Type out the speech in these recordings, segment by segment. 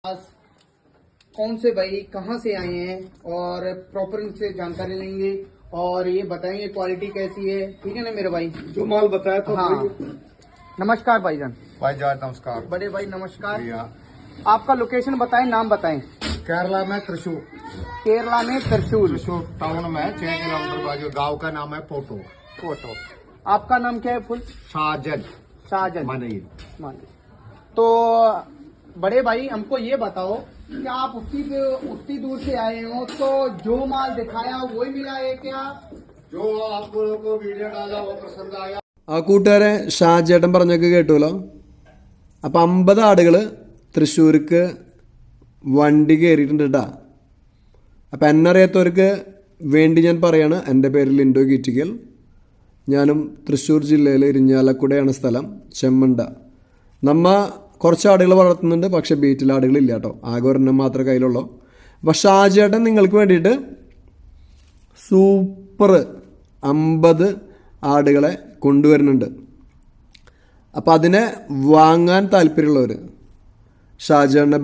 कौन से भाई कहाँ से आए हैं और प्रॉपर इनसे जानकारी लेंगे और ये बताएंगे क्वालिटी कैसी है। ठीक है ना मेरे भाई, जो माल बताया था। हाँ। नमस्कार भाईजान। भाईजान नमस्कार। बड़े भाई नमस्कार। आपका लोकेशन बताएं, नाम बताएं। केरला में त्रिशूर। केरला में त्रिशूर टाउन में 6 किलोमीटर बाजू गांव का नाम है फोटो। आपका नाम क्या है फुल? शाहजन मानी। तो बड़े भाई हमको ये बताओ कि आप उतनी दूर से आए हो तो जो माल दिखाया वही मिला है क्या? जो आप लोगों को वीडियो डाला वो पसंद आया। ആ കൂട്ടുകാരെ ഷാജേട്ടൻ പറഞ്ഞൊക്കെ കേട്ടുവല്ലോ. അപ്പം 50 ആടുകൾ തൃശ്ശൂർക്ക് വണ്ടി കയറിയിട്ടുണ്ട് കേട്ടോ. അപ്പം എന്നെ അറിയാത്തവർക്ക് വേണ്ടി ഞാൻ പറയാണ്, എൻ്റെ പേര് ലിൻഡോ കീറ്റിക്കൽ. ഞാനും തൃശ്ശൂർ ജില്ലയിൽ ഇരിഞ്ഞാലക്കുടയാണ് സ്ഥലം, ചെമ്മണ്ട. നമ്മ കുറച്ച് ആടുകൾ വളർത്തുന്നുണ്ട്, പക്ഷെ ബീറ്റിൽ ആടുകളില്ല കേട്ടോ. ആകെ ഒരെണ്ണം മാത്രമേ കയ്യിലുള്ളൂ. അപ്പം ഷാജേട്ടൻ നിങ്ങൾക്ക് വേണ്ടിയിട്ട് സൂപ്പർ 50 ആടുകളെ കൊണ്ടുവരുന്നുണ്ട്. അപ്പം അതിനെ വാങ്ങാൻ താല്പര്യമുള്ളവർ ഷാജേട്ടനെ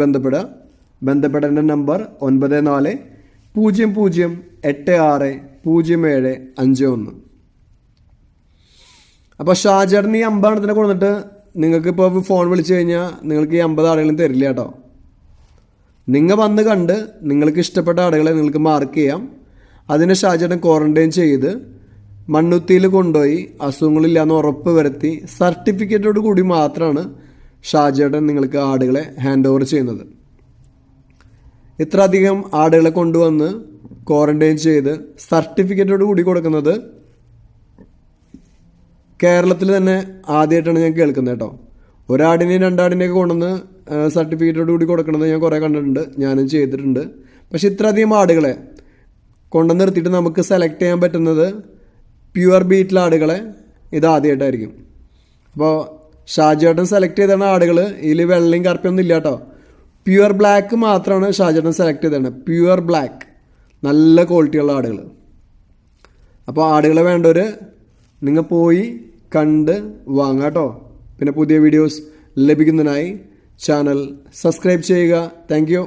ബന്ധപ്പെടേണ്ട നമ്പർ 9400860751. അപ്പോൾ ഷാജേട്ടൻ ഈ 50 എണ്ണത്തിനെ കൊണ്ടിട്ട് നിങ്ങൾക്ക് ഇപ്പോൾ ഫോൺ വിളിച്ചു കഴിഞ്ഞാൽ നിങ്ങൾക്ക് ഈ 50 ആടുകളും തരില്ല കേട്ടോ. നിങ്ങൾ വന്ന് കണ്ട് നിങ്ങൾക്ക് ഇഷ്ടപ്പെട്ട ആടുകളെ നിങ്ങൾക്ക് മാർക്ക് ചെയ്യാം. അതിനെ ഷാജേട്ടൻ ക്വാറന്റൈൻ ചെയ്ത് മണ്ണുത്തിയിൽ കൊണ്ടുപോയി അസുഖങ്ങളില്ലാന്ന് ഉറപ്പ് വരുത്തി സർട്ടിഫിക്കറ്റോട് കൂടി മാത്രമാണ് ഷാജേട്ടൻ നിങ്ങൾക്ക് ആടുകളെ ഹാൻഡ് ഓവർ ചെയ്യുന്നത്. ഇത്ര അധികം ആടുകളെ കൊണ്ടുവന്ന് ക്വാറന്റൈൻ ചെയ്ത് സർട്ടിഫിക്കറ്റോട് കൂടി കൊടുക്കുന്നത് കേരളത്തിൽ തന്നെ ആദ്യമായിട്ടാണ് ഞാൻ കേൾക്കുന്നത് കേട്ടോ. ഒരാടിനെയും 2 ആടിനെയൊക്കെ കൊണ്ടുവന്ന് സർട്ടിഫിക്കറ്റോട് കൂടി കൊടുക്കുന്നത് ഞാൻ കുറേ കണ്ടിട്ടുണ്ട്, ഞാനും ചെയ്തിട്ടുണ്ട്. പക്ഷെ ഇത്രയധികം ആടുകളെ കൊണ്ടുവന്ന് നിർത്തിയിട്ട് നമുക്ക് സെലക്ട് ചെയ്യാൻ പറ്റുന്നത് പ്യുവർ ബീറ്റിൽ ആടുകളെ ഇതാദ്യമായിട്ടായിരിക്കും. അപ്പോൾ ഷാജേട്ടൻ സെലക്ട് ചെയ്താണ് ആടുകൾ. ഇതിൽ വെള്ളയും കറുപ്പൊന്നും ഇല്ല കേട്ടോ. പ്യുവർ ബ്ലാക്ക് മാത്രമാണ് ഷാജേട്ടൻ സെലക്ട് ചെയ്തതാണ്. പ്യുവർ ബ്ലാക്ക്, നല്ല ക്വാളിറ്റിയുള്ള ആടുകൾ. അപ്പോൾ ആടുകളെ വേണ്ടവർ നിങ്ങൾ പോയി കണ്ട് വാങ്ങാം കേട്ടോ. പിന്നെ പുതിയ വീഡിയോസ് ലഭിക്കുന്നതിനായി ചാനൽ സബ്സ്ക്രൈബ് ചെയ്യുക. Thank you.